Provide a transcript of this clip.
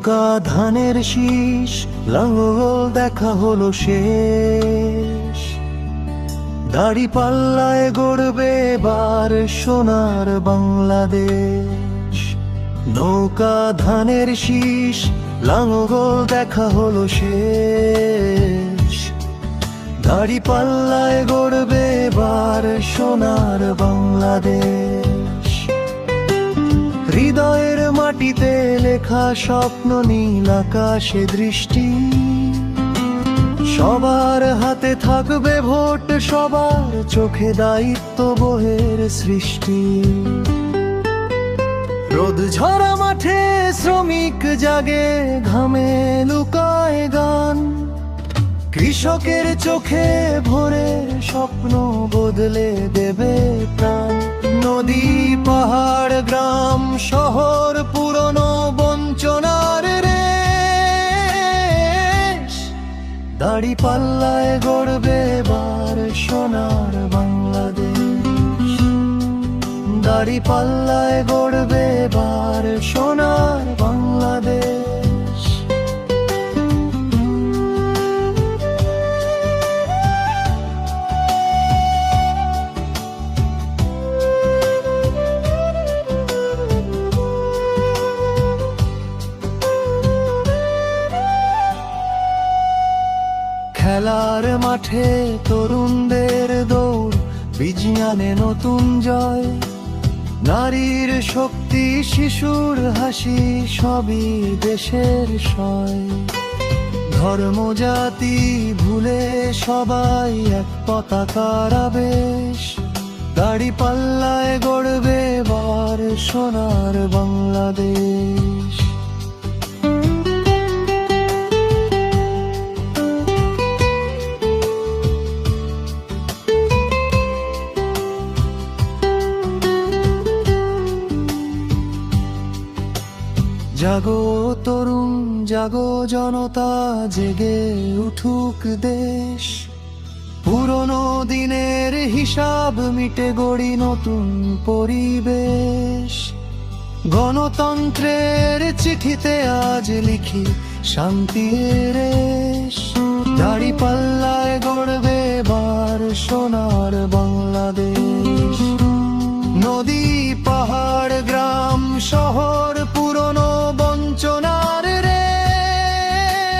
নৌকা ধানের শীষ, লাঙ্গল দেখা হলো শেষ। দাড়িপাল্লায় গড়বে এবার সোনার বাংলাদেশ। নৌকা ধানের শীষ, লাঙ্গল দেখা হলো শেষ। দাড়িপাল্লায় গড়বে এবার সোনার বাংলাদেশ। হৃদয়ের মাটিতে লেখা স্বপ্ন, নীল আকাশে দৃষ্টি। সবার হাতে থাকবে ভোট, সবার চোখে দায়িত্ব বহের সৃষ্টি। রোদ ঝরা মাঠে শ্রমিক জাগে, ঘামে লুকায় গান। কৃষকের চোখে ভোরের স্বপ্ন বদলে দেবে প্রাণ। নদী পাহাড় গ্রাম শহর পুরনো বঞ্চনার রেশ। দাড়িপাল্লায় গড়বে এবার সোনার বাংলাদেশ। দাড়িপাল্লায় গড়বে এবার সোনার বাংলাদেশ। খেলার মাঠে তরুণদের দৌড়, বিজ্ঞানে নতুন জয়। নারীর শক্তি শিশুর হাসি, সবই দেশের সয়। ধর্ম জাতি ভুলে সবাই এক পতাকার আবেশ। দাড়িপাল্লায় গড়বে এবার সোনার বাংলাদেশ। জাগো তরুণ জাগো জনতা, জেগে উঠুক দেশ। পুরনো দিনের হিসাব মিটে গড়ি নতুন পরিবেশ। গণতন্ত্রের চিঠিতে আজ লিখি শান্তির রেশ। দাড়িপাল্লায় গড়বে এবার সোনার বাংলাদেশ। নদী পাহাড় গ্রাম শহর